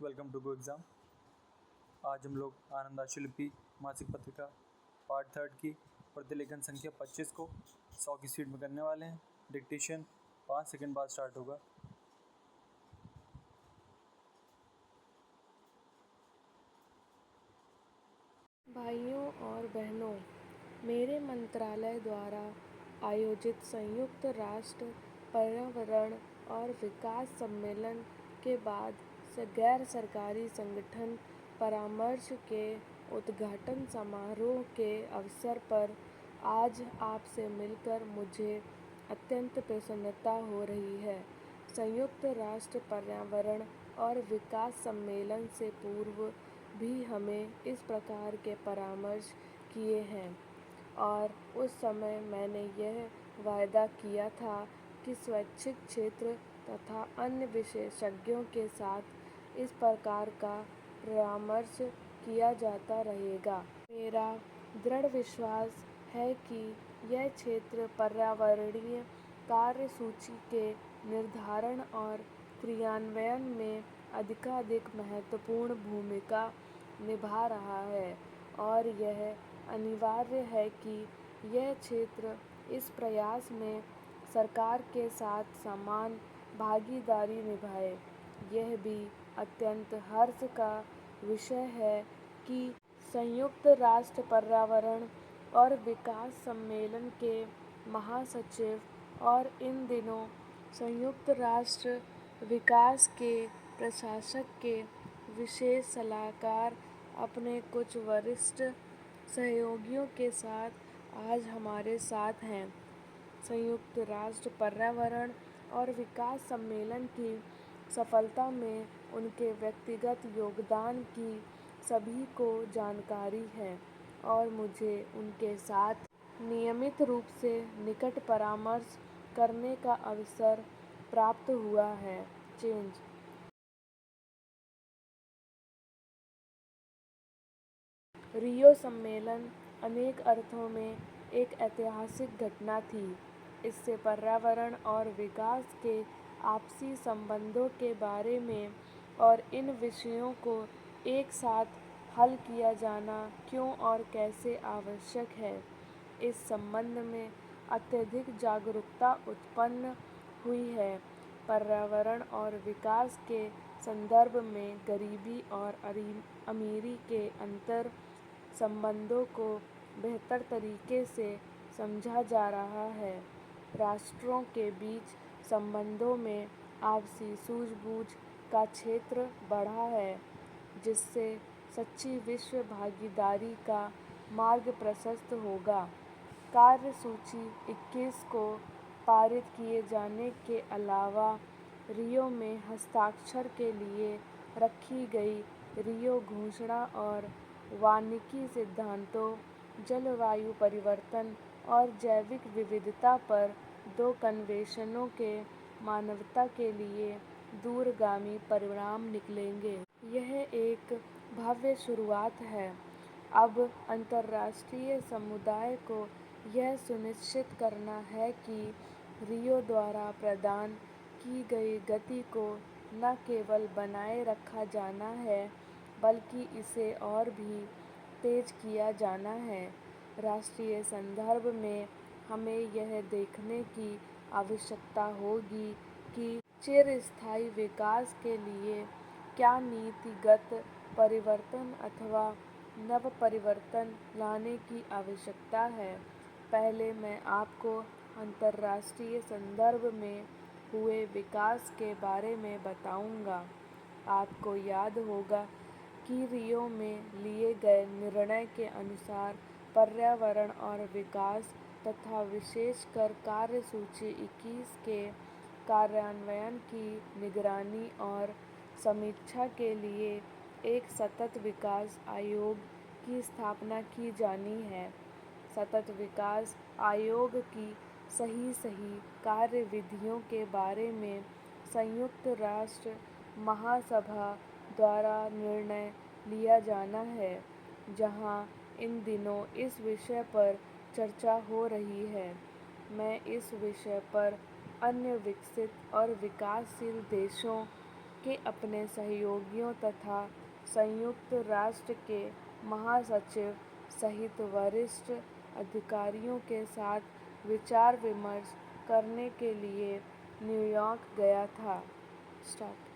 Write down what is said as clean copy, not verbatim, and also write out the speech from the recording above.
Welcome to go exam. आज हम लोग आनंद आशुलिपि मासिक पत्रिका पार्ट थर्ड की प्रतिलेखन संख्या 25 को 100 की स्पीड में करने वाले हैं। डिक्टेशन 5 सेकंड बाद स्टार्ट होगा। भाइयों और बहनों, मेरे मंत्रालय द्वारा आयोजित संयुक्त राष्ट्र पर्यावरण और विकास सम्मेलन के बाद गैर सरकारी संगठन परामर्श के उद्घाटन समारोह के अवसर पर आज आपसे मिलकर मुझे अत्यंत प्रसन्नता हो रही है। संयुक्त राष्ट्र पर्यावरण और विकास सम्मेलन से पूर्व भी हमें इस प्रकार के परामर्श किए हैं और उस समय मैंने यह वायदा किया था कि स्वैच्छिक क्षेत्र तथा अन्य विशेषज्ञों के साथ इस प्रकार का परामर्श किया जाता रहेगा। मेरा दृढ़ विश्वास है कि यह क्षेत्र पर्यावरणीय कार्यसूची के निर्धारण और क्रियान्वयन में अधिकाधिक महत्वपूर्ण भूमिका निभा रहा है और यह अनिवार्य है कि यह क्षेत्र इस प्रयास में सरकार के साथ समान भागीदारी निभाए। यह भी अत्यंत हर्ष का विषय है कि संयुक्त राष्ट्र पर्यावरण और विकास सम्मेलन के महासचिव और इन दिनों संयुक्त राष्ट्र विकास के प्रशासक के विशेष सलाहकार अपने कुछ वरिष्ठ सहयोगियों के साथ आज हमारे साथ हैं। संयुक्त राष्ट्र पर्यावरण और विकास सम्मेलन की सफलता में उनके व्यक्तिगत योगदान की सभी को जानकारी है और मुझे उनके साथ नियमित रूप से निकट परामर्श करने का अवसर प्राप्त हुआ है। चेंज रियो सम्मेलन अनेक अर्थों में एक ऐतिहासिक घटना थी। इससे पर्यावरण और विकास के आपसी संबंधों के बारे में और इन विषयों को एक साथ हल किया जाना क्यों और कैसे आवश्यक है, इस संबंध में अत्यधिक जागरूकता उत्पन्न हुई है। पर्यावरण और विकास के संदर्भ में गरीबी और अमीरी के अंतर संबंधों को बेहतर तरीके से समझा जा रहा है। राष्ट्रों के बीच संबंधों में आपसी सूझबूझ का क्षेत्र बढ़ा है, जिससे सच्ची विश्व भागीदारी का मार्ग प्रशस्त होगा। कार्यसूची 21 को पारित किए जाने के अलावा रियो में हस्ताक्षर के लिए रखी गई रियो घोषणा और वानिकी सिद्धांतों, जलवायु परिवर्तन और जैविक विविधता पर 2 कन्वेंशनों के मानवता के लिए दूरगामी परिणाम निकलेंगे। यह एक भव्य शुरुआत है। अब अंतर्राष्ट्रीय समुदाय को यह सुनिश्चित करना है कि रियो द्वारा प्रदान की गई गति को न केवल बनाए रखा जाना है, बल्कि इसे और भी तेज किया जाना है। राष्ट्रीय संदर्भ में हमें यह देखने की आवश्यकता होगी कि चिरस्थायी विकास के लिए क्या नीतिगत परिवर्तन अथवा नव परिवर्तन लाने की आवश्यकता है। पहले मैं आपको अंतर्राष्ट्रीय संदर्भ में हुए विकास के बारे में बताऊंगा। आपको याद होगा कि रियो में लिए गए निर्णय के अनुसार पर्यावरण और विकास तथा विशेषकर कार्यसूची 21 के कार्यान्वयन की निगरानी और समीक्षा के लिए एक सतत विकास आयोग की स्थापना की जानी है। सतत विकास आयोग की सही कार्यविधियों के बारे में संयुक्त राष्ट्र महासभा द्वारा निर्णय लिया जाना है, जहां इन दिनों इस विषय पर चर्चा हो रही है। मैं इस विषय पर अन्य विकसित और विकासशील देशों के अपने सहयोगियों तथा संयुक्त राष्ट्र के महासचिव सहित वरिष्ठ अधिकारियों के साथ विचार विमर्श करने के लिए न्यूयॉर्क गया था। स्टार्ट।